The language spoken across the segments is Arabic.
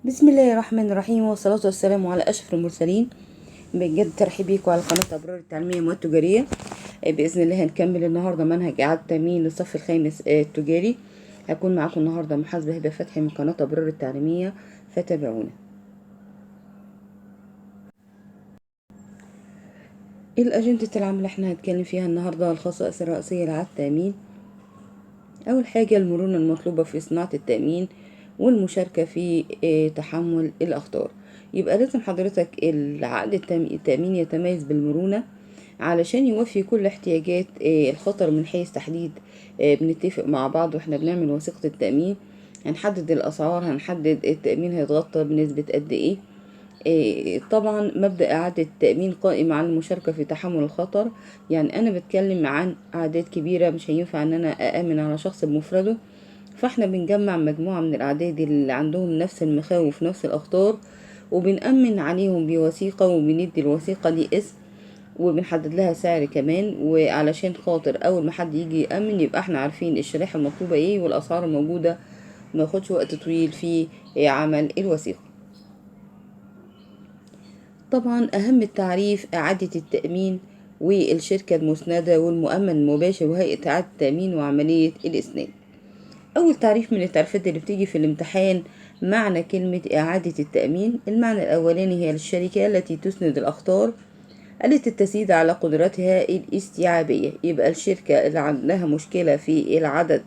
بسم الله الرحمن الرحيم، والصلاة والسلام على أشرف المرسلين. بجد ترحيب بيكم على قناة أبرار التعليمية والتجارية. بإذن الله هنكمل النهاردة منهج إعادة تأمين للصف الخامس التجاري. هكون معاكم النهاردة محاسبة هبة فتحي من قناة أبرار التعليمية، فتابعونا. الأجندة العامة اللي احنا هنتكلم فيها النهاردة الخصائص الرئيسية لإعادة التأمين. أول حاجة المرونة المطلوبة في صناعة التأمين والمشاركة في تحمل الأخطار. يبقى لازم حضرتك العقد التأمين يتميز بالمرونة علشان يوفي كل احتياجات الخطر من حيث تحديد. بنتفق مع بعض واحنا بنعمل وثيقة التأمين، هنحدد الأسعار، هنحدد التأمين هيتغطى بنسبة قد ايه. طبعا مبدأ إعادة التأمين قائم على المشاركة في تحمل الخطر. يعني أنا بتكلم عن أعداد كبيرة، مش هينفع إن أنا أأمن على شخص بمفرده، فاحنا بنجمع مجموعة من الأعداد اللي عندهم نفس المخاوف نفس الأخطار، وبنأمن عليهم بوثيقة، وبندي الوثيقة دي اسم، وبنحدد لها سعر كمان، وعلشان خاطر أول ما حد يجي يأمن يبقى احنا عارفين الشريحة المطلوبة ايه والأسعار الموجودة، ما ياخدش وقت طويل في عمل الوثيقة. طبعا أهم التعريف إعادة التأمين والشركة المسندة والمؤمن المباشر وهيئة إعادة التأمين وعملية الإسناد. أول تعريف من التعريفات اللي بتيجي في الامتحان معنى كلمة إعادة التأمين. المعنى الأولاني هي الشركة التي تسند الأخطار التي تسيد على قدرتها الاستيعابية. يبقى الشركة اللي عندها مشكلة في العدد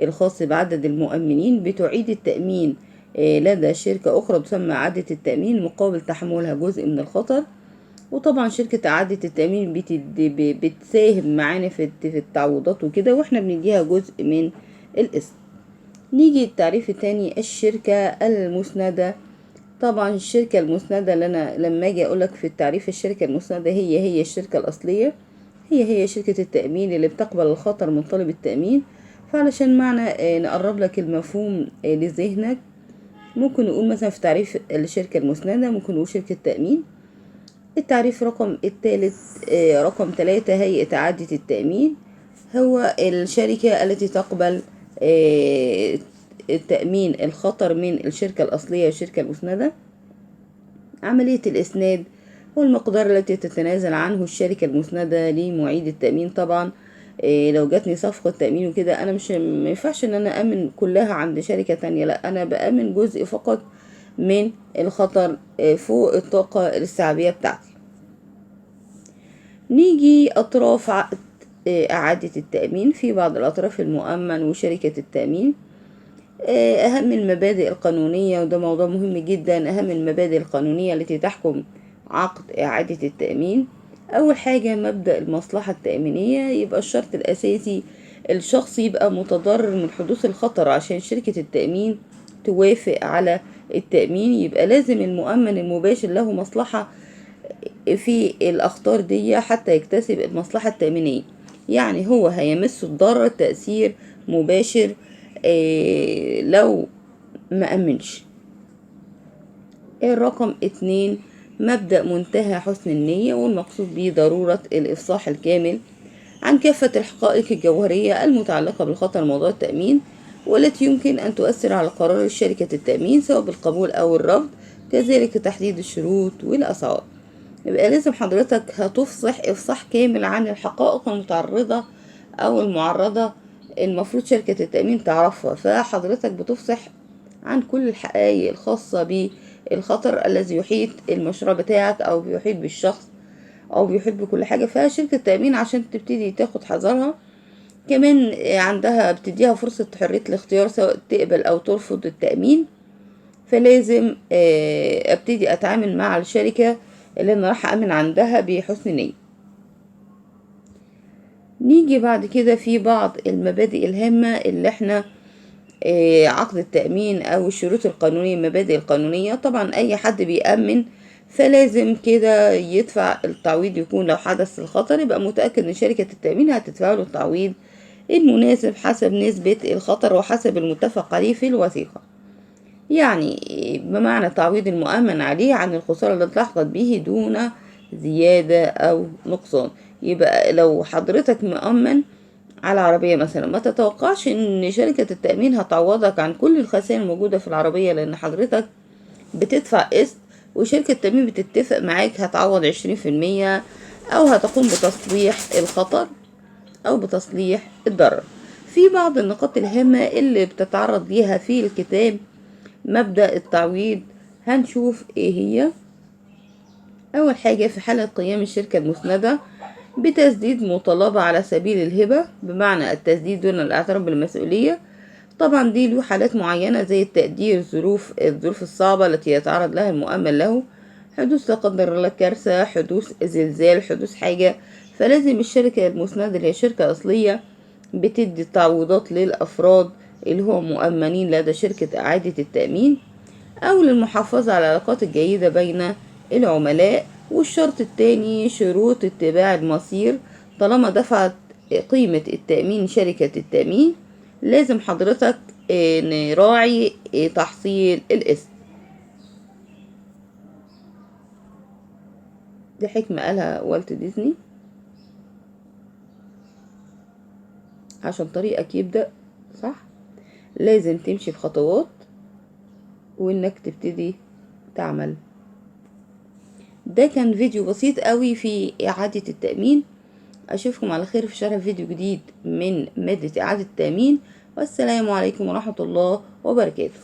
الخاص بعدد المؤمنين بتعيد التأمين لدى شركة أخرى تسمى إعادة التأمين مقابل تحملها جزء من الخطر. وطبعا شركة إعادة التأمين بتساهم معانا في التعويضات وكده، واحنا بنديها جزء من الاسم. نيجي التعريف التاني الشركة المسندة. طبعا الشركة المسندة اللي أنا لما أجي أقولك في التعريف الشركة المسندة هي الشركة الأصلية، هي شركة التأمين اللي بتقبل الخطر من طالب التأمين. فعلشان معنى نقرب لك المفهوم لذهنك، ممكن نقول مثلا في تعريف الشركة المسندة ممكن نقول شركة تأمين. التعريف رقم الثالث رقم 3 هيئة إعادة التأمين، هو الشركة التي تقبل تأمين الخطر من الشركة الأصلية والشركة المسندة. عملية الإسناد والمقدار التي تتنازل عنه الشركة المسندة لمعيد التأمين. طبعا لو جاتني صفقة تأمين وكده أنا مش مينفعش إن أنا أأمن كلها عند شركة تانية، لأ أنا بأمن جزء فقط من الخطر فوق الطاقة الاستيعابية بتاعتي. نيجي أطراف عقد إعادة التأمين. في بعض الأطراف المؤمن وشركة التأمين. أهم المبادئ القانونية، وده موضوع مهم جدا، أهم المبادئ القانونية التي تحكم عقد إعادة التأمين. أول حاجة مبدأ المصلحة التأمينية. يبقى الشرط الأساسي الشخص يبقى متضرر من حدوث الخطر عشان شركة التأمين توافق على التأمين. يبقى لازم المؤمن المباشر له مصلحة في الأخطار دي حتى يكتسب المصلحة التأمينية، يعني هو هيمس الضرر تأثير مباشر لو ما أمنش. الرقم 2 مبدأ منتهى حسن النية، والمقصود به ضرورة الإفصاح الكامل عن كافة الحقائق الجوهرية المتعلقة بالخطر موضوع التأمين، والتي يمكن أن تؤثر على قرار شركة التأمين سواء بالقبول أو الرفض، كذلك تحديد الشروط والأسعار. يبقى لازم حضرتك هتفصح إفصاح كامل عن الحقائق المتعرضة أو المعرضة المفروض شركة التأمين تعرفها، فحضرتك بتفصح عن كل الحقائق الخاصة بالخطر الذي يحيط المشروع بتاعك أو بيحيط بالشخص أو بيحيط بكل حاجة. فشركة التأمين عشان تبتدي تاخد حذرها كمان عندها بتديها فرصة حرية الاختيار سواء تقبل أو ترفض التأمين. فلازم ابتدي اتعامل مع الشركة اللي انا راح امن عندها بحسن نية. نيجي بعد كده في بعض المبادئ الهامة اللي احنا عقد التأمين او الشروط القانونية المبادئ القانونية. طبعا اي حد بيأمن فلازم كده يدفع التعويض، يكون لو حدث الخطر يبقى متأكد ان شركة التأمين هتدفع له التعويض المناسب حسب نسبة الخطر وحسب المتفق عليه في الوثيقة. يعني بمعنى تعويض المؤمن عليه عن الخسارة التي تحصل به دون زيادة أو نقصان. يبقى لو حضرتك مؤمن على عربية مثلا، ما تتوقعش ان شركة التأمين هتعوضك عن كل الخسائر الموجودة في العربية، لان حضرتك بتدفع قسط، وشركة التأمين بتتفق معاك هتعوض 20% أو هتقوم بتصليح الخطر أو بتصليح الضرر. في بعض النقاط الهامة اللي بتتعرض ليها في الكتاب مبدأ التعويض، هنشوف ايه هي. أول حاجة، في حالة قيام الشركة المسندة بتسديد مطالبة على سبيل الهبة، بمعنى التسديد دون الاعتراف بالمسؤولية. طبعا دي له حالات معينة زي التقدير الظروف الصعبة التي يتعرض لها المؤمن له، حدوث لا قدر الله كارثة، حدوث زلزال، حدوث حاجة، فلازم الشركة المسندة اللي هي شركة أصلية بتدي تعويضات للأفراد اللي هم مؤمنين لدى شركة إعادة التأمين، أو للمحافظة على العلاقات الجيدة بين العملاء. والشرط التاني شروط اتباع المصير، طالما دفعت قيمة التأمين شركة التأمين لازم حضرتك نراعي تحصيل القسط. دي حكمة قالها والت ديزني عشان طريقك يبدأ صح لازم تمشي بخطوات وانك تبتدي تعمل. ده كان فيديو بسيط قوي في إعادة التأمين. أشوفكم على خير في شرح فيديو جديد من مادة إعادة التأمين، والسلام عليكم ورحمة الله وبركاته.